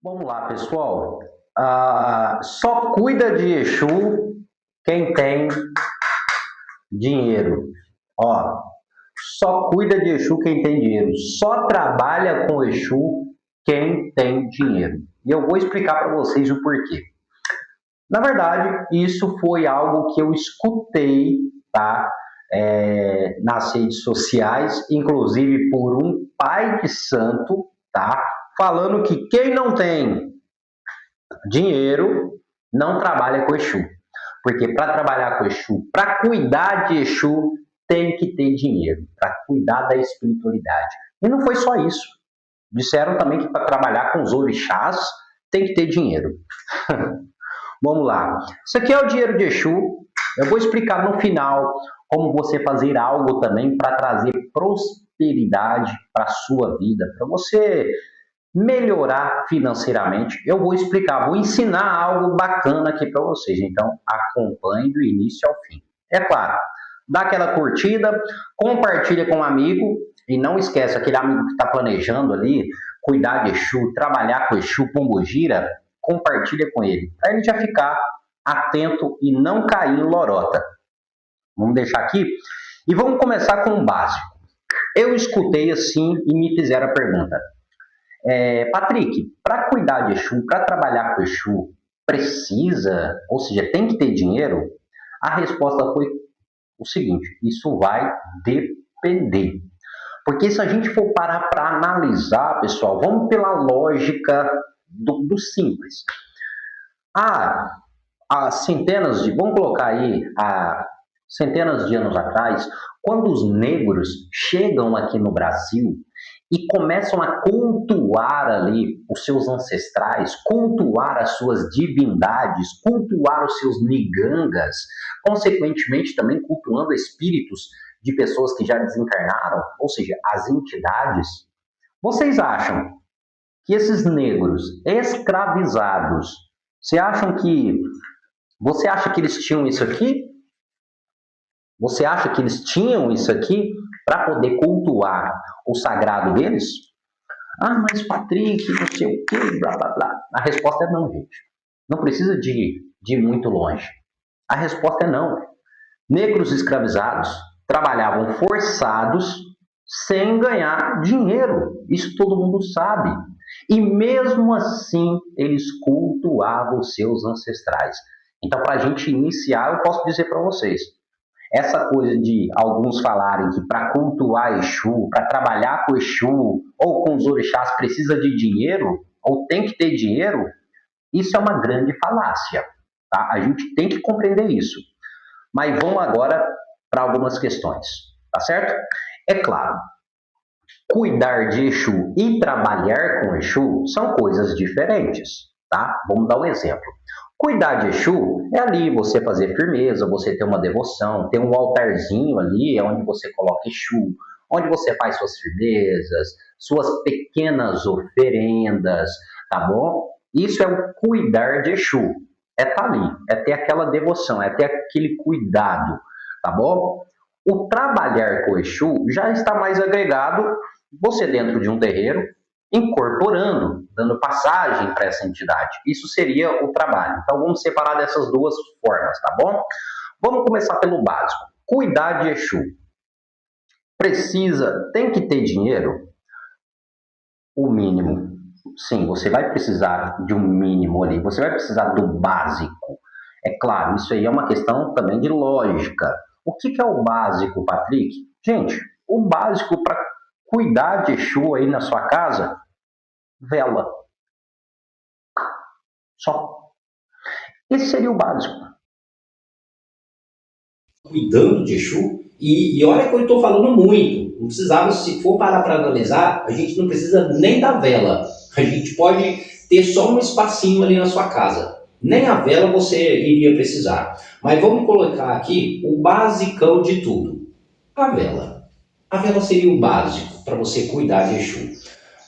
Vamos lá, pessoal. Só cuida de Exu quem tem dinheiro. Ó, só cuida de Exu quem tem dinheiro. Só trabalha com Exu quem tem dinheiro. E eu vou explicar para vocês o porquê. Na verdade, isso foi algo que eu escutei, tá? Nas redes sociais, inclusive por um pai de santo, tá? Falando que quem não tem dinheiro não trabalha com Exu. Porque para trabalhar com Exu, para cuidar de Exu, tem que ter dinheiro, para cuidar da espiritualidade. E não foi só isso. Disseram também que para trabalhar com os orixás, tem que ter dinheiro. Vamos lá. Isso aqui é o dinheiro de Exu. Eu vou explicar no final como você fazer algo também para trazer prosperidade para a sua vida, para você melhorar financeiramente. Eu vou explicar, vou ensinar algo bacana aqui para vocês. Então, acompanhe do início ao fim. É claro, dá aquela curtida, compartilha com um amigo e não esquece, aquele amigo que está planejando ali, cuidar de Exu, trabalhar com Exu, Pombogira, compartilha com ele, para ele já ficar atento e não cair em lorota. Vamos deixar aqui e vamos começar com o básico. Eu escutei assim e me fizeram a pergunta. Patrick, para cuidar de Exu, para trabalhar com Exu, precisa, ou seja, tem que ter dinheiro? A resposta foi o seguinte, isso vai depender. Porque se a gente for parar para analisar, pessoal, vamos pela lógica do simples. Há centenas de, vamos colocar aí, há centenas de anos atrás, quando os negros chegam aqui no Brasil e começam a cultuar ali os seus ancestrais, cultuar as suas divindades, cultuar os seus nigangas, consequentemente também cultuando espíritos de pessoas que já desencarnaram, ou seja, as entidades. Vocês acham que esses negros escravizados, você acha que eles tinham isso aqui? Você acha que eles tinham isso aqui para poder cultuar o sagrado deles? Mas Patrick, não sei o que, blá, blá, blá. A resposta é não, gente. Não precisa de ir muito longe. A resposta é não. Negros escravizados trabalhavam forçados sem ganhar dinheiro. Isso todo mundo sabe. E mesmo assim, eles cultuavam os seus ancestrais. Então, para a gente iniciar, eu posso dizer para vocês, essa coisa de alguns falarem que para cultuar Exu, para trabalhar com Exu ou com os orixás precisa de dinheiro, ou tem que ter dinheiro, isso é uma grande falácia. Tá? A gente tem que compreender isso. Mas vamos agora para algumas questões, tá certo? É claro, cuidar de Exu e trabalhar com Exu são coisas diferentes, tá? Vamos dar um exemplo. Cuidar de Exu é ali você fazer firmeza, você ter uma devoção, ter um altarzinho ali onde você coloca Exu, onde você faz suas firmezas, suas pequenas oferendas, tá bom? Isso é o cuidar de Exu. É estar ali, é ter aquela devoção, é ter aquele cuidado, tá bom? O trabalhar com Exu já está mais agregado, você dentro de um terreiro, incorporando, dando passagem para essa entidade. Isso seria o trabalho. Então vamos separar dessas duas formas, tá bom? Vamos começar pelo básico. Cuidar de Exu. Tem que ter dinheiro? O mínimo. Sim, você vai precisar de um mínimo ali, você vai precisar do básico. É claro, isso aí é uma questão também de lógica. O que é o básico, Patrick? Gente, o básico para cuidar de Exu aí na sua casa, vela. Só. Esse seria o básico. Cuidando de Exu, e olha que eu estou falando muito, não precisava, se for parar para analisar, a gente não precisa nem da vela, a gente pode ter só um espacinho ali na sua casa, nem a vela você iria precisar, mas vamos colocar aqui o basicão de tudo, a vela seria o básico para você cuidar de Exu,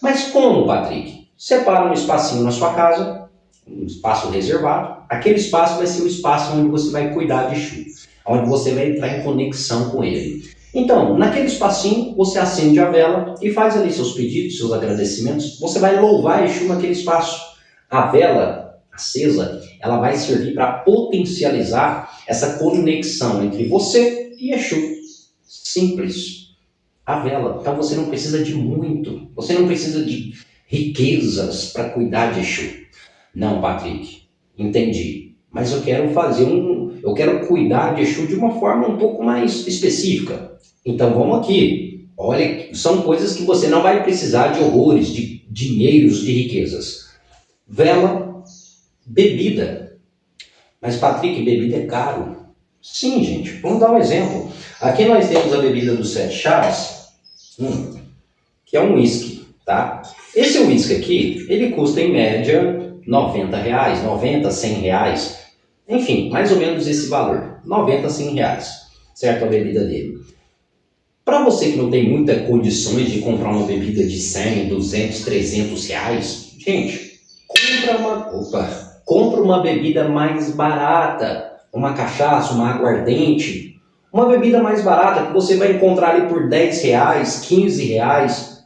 mas como, Patrick? Separa um espacinho na sua casa, um espaço reservado, aquele espaço vai ser o espaço onde você vai cuidar de Exu, onde você vai entrar em conexão com ele. Então, naquele espacinho, você acende a vela e faz ali seus pedidos, seus agradecimentos. Você vai louvar Exu naquele espaço. A vela acesa, ela vai servir para potencializar essa conexão entre você e Exu. Simples. A vela. Então você não precisa de muito. Você não precisa de riquezas para cuidar de Exu. Não, Patrick. Entendi. Mas eu quero eu quero cuidar de Exu de uma forma um pouco mais específica. Então vamos aqui. Olha, são coisas que você não vai precisar de horrores, de dinheiros, de riquezas. Vela, bebida. Mas, Patrick, bebida é caro. Sim, gente. Vamos dar um exemplo. Aqui nós temos a bebida dos Sete Chaves, que é um whisky, tá? Esse whisky aqui, ele custa em média R$90, 90, R$100. Enfim, mais ou menos esse valor. 90, R$100, certo? A bebida dele. Para você que não tem muitas condições de comprar uma bebida de 100, 200, R$300, gente, compra uma bebida mais barata, uma cachaça, uma aguardente, uma bebida mais barata que você vai encontrar ali por R$10, R$15.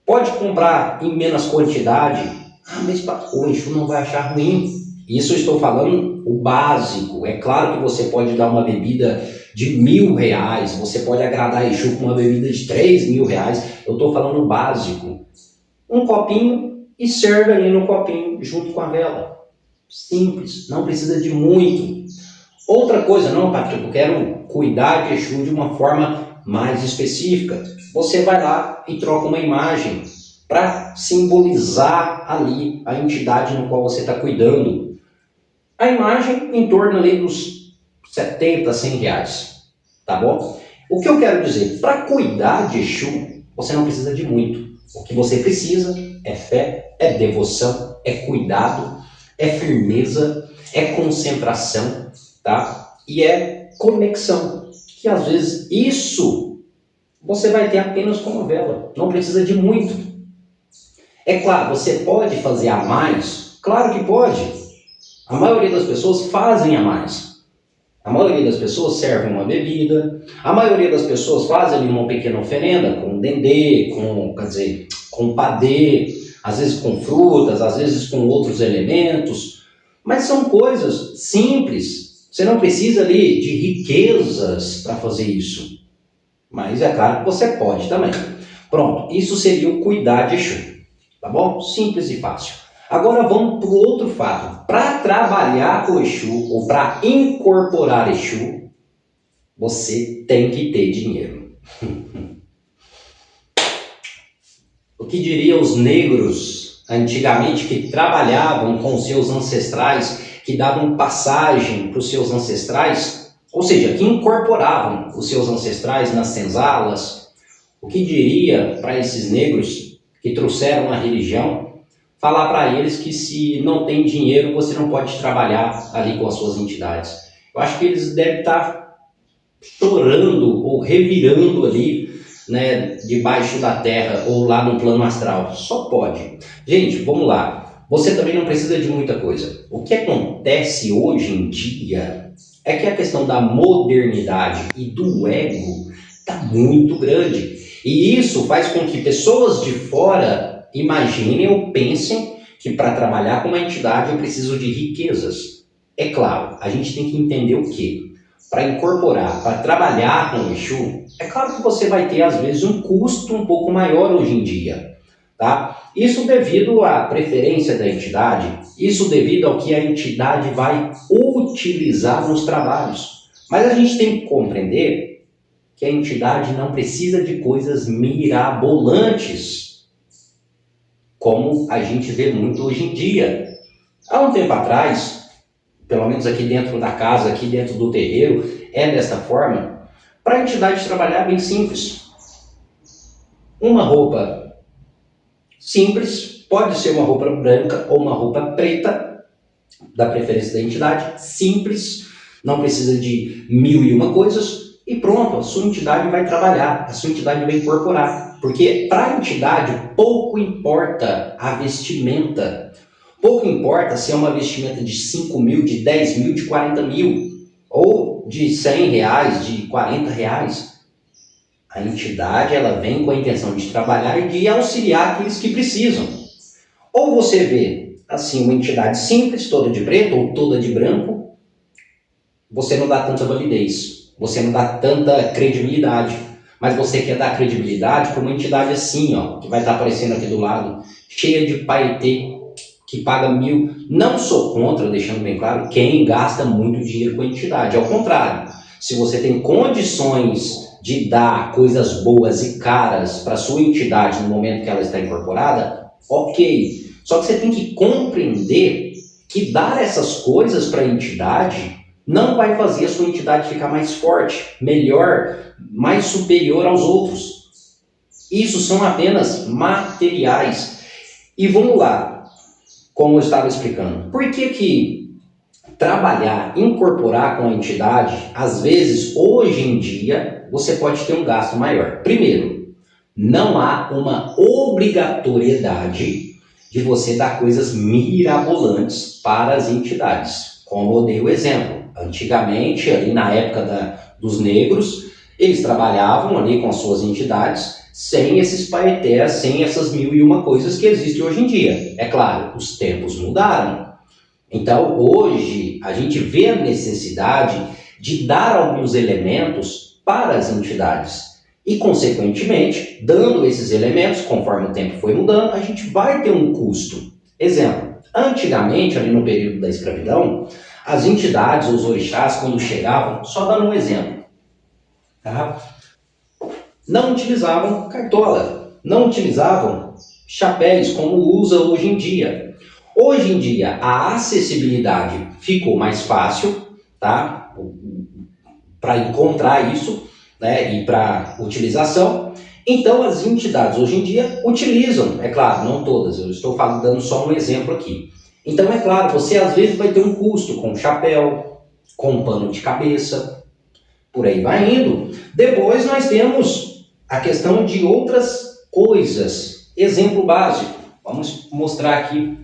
Pode comprar em menos quantidade. Mas o Exu não vai achar ruim. Isso eu estou falando o básico. É claro que você pode dar uma bebida de R$1.000, você pode agradar Exu com uma bebida de R$3.000. Eu estou falando o básico. Um copinho e serve ali no copinho junto com a vela. Simples, não precisa de muito. Outra coisa, não, Patrick, eu quero cuidar de Exu de uma forma mais específica. Você vai lá e troca uma imagem para simbolizar ali a entidade no qual você está cuidando. A imagem em torno ali dos R$70, R$100, tá bom? O que eu quero dizer, para cuidar de Exu, você não precisa de muito. O que você precisa é fé, é devoção, é cuidado, é firmeza, é concentração, tá? E é conexão, que às vezes isso você vai ter apenas com uma vela, não precisa de muito. É claro, você pode fazer a mais? Claro que pode. A maioria das pessoas fazem a mais. A maioria das pessoas servem uma bebida, a maioria das pessoas fazem ali uma pequena oferenda com dendê, com padê, às vezes com frutas, às vezes com outros elementos, mas são coisas simples. Você não precisa ali de riquezas para fazer isso, mas é claro que você pode também. Pronto, isso seria o cuidar de Exu, tá bom? Simples e fácil. Agora vamos para o outro fato. Para trabalhar com Exu ou para incorporar Exu, você tem que ter dinheiro. O que diriam os negros antigamente que trabalhavam com seus ancestrais, que davam passagem para os seus ancestrais, ou seja, que incorporavam os seus ancestrais nas senzalas? O que diria para esses negros que trouxeram a religião? Falar para eles que se não tem dinheiro, você não pode trabalhar ali com as suas entidades. Eu acho que eles devem estar chorando ou revirando ali, né, debaixo da terra ou lá no plano astral. Só pode. Gente, vamos lá. Você também não precisa de muita coisa. O que acontece hoje em dia é que a questão da modernidade e do ego está muito grande. E isso faz com que pessoas de fora imaginem ou pensem que para trabalhar com uma entidade eu preciso de riquezas. É claro, a gente tem que entender o quê? Para incorporar, para trabalhar com o Exu, é claro que você vai ter às vezes um custo um pouco maior hoje em dia, tá? Isso devido à preferência da entidade, isso devido ao que a entidade vai utilizar nos trabalhos. Mas a gente tem que compreender que a entidade não precisa de coisas mirabolantes, como a gente vê muito hoje em dia. Há um tempo atrás, pelo menos aqui dentro da casa, aqui dentro do terreiro, é desta forma. Para a entidade trabalhar bem simples. Uma roupa simples, pode ser uma roupa branca ou uma roupa preta, da preferência da entidade, simples, não precisa de 1001 coisas, e pronto, a sua entidade vai trabalhar, a sua entidade vai incorporar. Porque para a entidade pouco importa a vestimenta. Pouco importa se é uma vestimenta de 5.000, de 10.000, de 40.000, ou de R$100, de R$40. A entidade ela vem com a intenção de trabalhar e de auxiliar aqueles que precisam. Ou você vê assim, uma entidade simples, toda de preto ou toda de branco, você não dá tanta validez, você não dá tanta credibilidade. Mas você quer dar credibilidade para uma entidade assim, ó, que vai estar aparecendo aqui do lado, cheia de paetê, que paga 1.000. Não sou contra, deixando bem claro, quem gasta muito dinheiro com a entidade. Ao contrário, se você tem condições de dar coisas boas e caras para sua entidade no momento que ela está incorporada, ok. Só que você tem que compreender que dar essas coisas para a entidade não vai fazer a sua entidade ficar mais forte, melhor, mais superior aos outros. Isso são apenas materiais. E vamos lá, como eu estava explicando. Por que trabalhar, incorporar com a entidade, às vezes, hoje em dia, você pode ter um gasto maior? Primeiro, não há uma obrigatoriedade de você dar coisas mirabolantes para as entidades. Como eu dei o exemplo. Antigamente, ali na época dos negros, eles trabalhavam ali com as suas entidades sem esses paetés, sem essas 1.001 coisas que existem hoje em dia. É claro, os tempos mudaram. Então, hoje, a gente vê a necessidade de dar alguns elementos para as entidades. E, consequentemente, dando esses elementos, conforme o tempo foi mudando, a gente vai ter um custo. Exemplo, antigamente, ali no período da escravidão, as entidades, os orixás, quando chegavam, só dando um exemplo, tá? Não utilizavam cartola, não utilizavam chapéus como usa hoje em dia. Hoje em dia, a acessibilidade ficou mais fácil, tá? Para encontrar isso, né? E para utilização. Então, as entidades hoje em dia utilizam, é claro, não todas, eu estou dando só um exemplo aqui. Então, é claro, você às vezes vai ter um custo com chapéu, com pano de cabeça, por aí vai indo. Depois nós temos a questão de outras coisas. Exemplo básico, vamos mostrar aqui.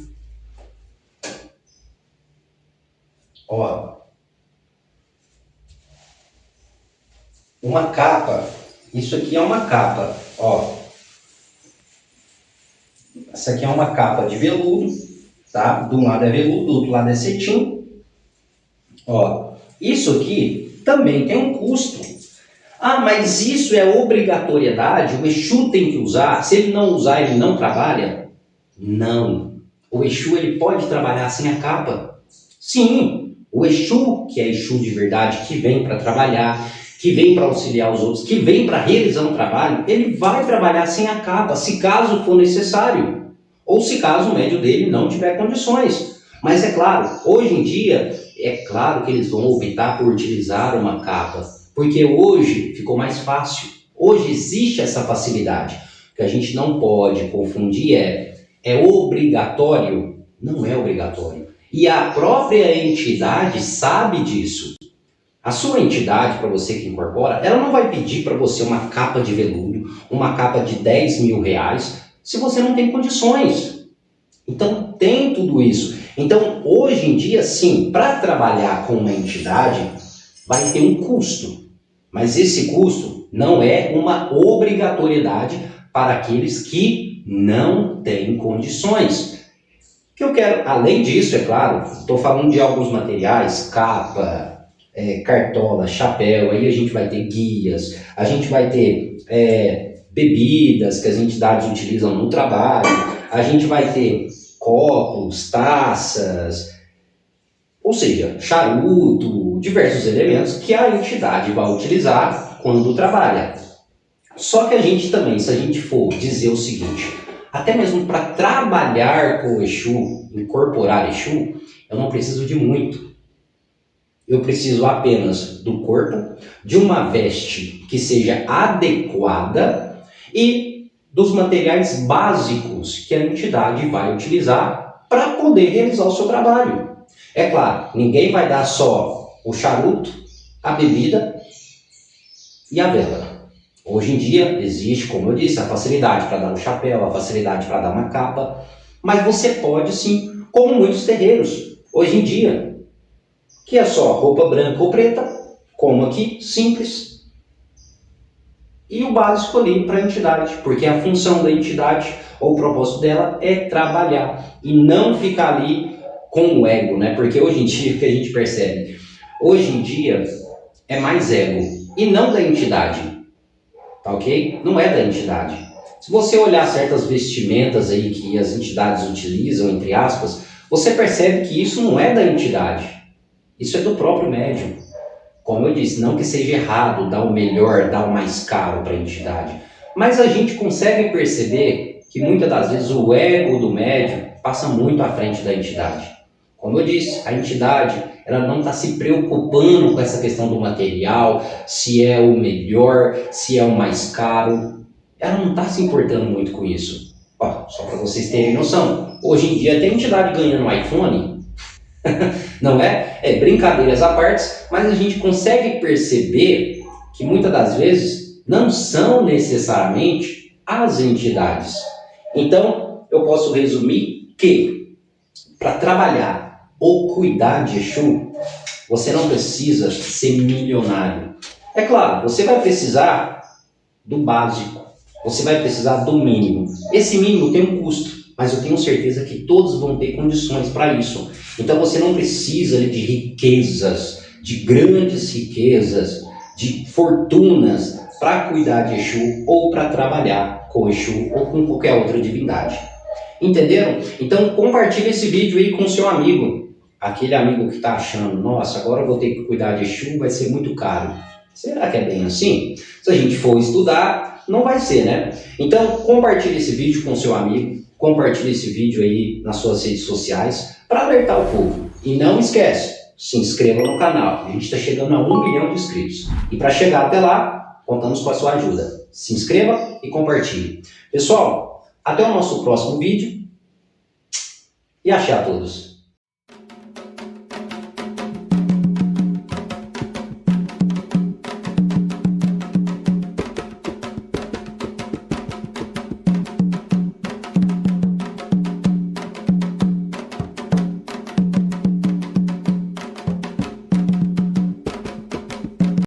Ó, uma capa. Isso aqui é uma capa, ó. Essa aqui é uma capa de veludo, tá? De um lado é veludo, do outro lado é cetim. Ó, isso aqui também tem um custo. Ah, mas isso é obrigatoriedade? O Exu tem que usar? Se ele não usar, ele não trabalha? Não. O Exu, ele pode trabalhar sem a capa. Sim, o Exu, que é Exu de verdade, que vem para trabalhar, que vem para auxiliar os outros, que vem para realizar um trabalho, ele vai trabalhar sem a capa, se caso for necessário. Ou se caso o médium dele não tiver condições. Mas é claro, hoje em dia, é claro que eles vão optar por utilizar uma capa, porque hoje ficou mais fácil. Hoje existe essa facilidade. O que a gente não pode confundir é obrigatório? Não é obrigatório. E a própria entidade sabe disso. A sua entidade, para você que incorpora, ela não vai pedir para você uma capa de veludo, uma capa de 10 mil reais, se você não tem condições. Então, tem tudo isso. Então, hoje em dia, sim, para trabalhar com uma entidade, vai ter um custo. Mas esse custo não é uma obrigatoriedade para aqueles que não têm condições. Que eu quero, além disso, é claro, estou falando de alguns materiais, capa, cartola, chapéu, aí a gente vai ter guias, a gente vai ter bebidas que as entidades utilizam no trabalho, a gente vai ter copos, taças, ou seja, charuto, diversos elementos que a entidade vai utilizar quando trabalha. Só que a gente também, se a gente for dizer o seguinte, até mesmo para trabalhar com o Exu, incorporar Exu, eu não preciso de muito. Eu preciso apenas do corpo, de uma veste que seja adequada e dos materiais básicos que a entidade vai utilizar para poder realizar o seu trabalho. É claro, ninguém vai dar só o charuto, a bebida e a vela. Hoje em dia existe, como eu disse, a facilidade para dar um chapéu, a facilidade para dar uma capa, mas você pode sim, como muitos terreiros, hoje em dia, que é só roupa branca ou preta, como aqui, simples. e o básico ali para a entidade, porque a função da entidade ou o propósito dela é trabalhar e não ficar ali com o ego, né? Porque hoje em dia, o que a gente percebe? Hoje em dia é mais ego e não da entidade, tá ok? Não é da entidade. Se você olhar certas vestimentas aí que as entidades utilizam, entre aspas, você percebe que isso não é da entidade, isso é do próprio médium. Como eu disse, não que seja errado dar o melhor, dar o mais caro para a entidade, mas a gente consegue perceber que muitas das vezes o ego do médium passa muito à frente da entidade. Como eu disse, a entidade ela não está se preocupando com essa questão do material, se é o melhor, se é o mais caro. Ela não está se importando muito com isso. Ó, só para vocês terem noção, hoje em dia tem entidade ganhando um iPhone, não é? É brincadeiras à parte, mas a gente consegue perceber que muitas das vezes não são necessariamente as entidades. Então, eu posso resumir que para trabalhar ou cuidar de Exu, você não precisa ser milionário. É claro, você vai precisar do básico, você vai precisar do mínimo. Esse mínimo tem um custo, mas eu tenho certeza que todos vão ter condições para isso. Então você não precisa de riquezas, de grandes riquezas, de fortunas para cuidar de Exu ou para trabalhar com Exu ou com qualquer outra divindade. Entenderam? Então compartilhe esse vídeo aí com seu amigo. Aquele amigo que está achando, nossa, agora eu vou ter que cuidar de Exu, vai ser muito caro. Será que é bem assim? Se a gente for estudar, não vai ser, né? Então compartilhe esse vídeo com seu amigo, compartilhe esse vídeo aí nas suas redes sociais para alertar o povo. E não esquece, se inscreva no canal. A gente está chegando a 1 milhão de inscritos. E para chegar até lá, contamos com a sua ajuda. Se inscreva e compartilhe. Pessoal, até o nosso próximo vídeo. E axé a todos.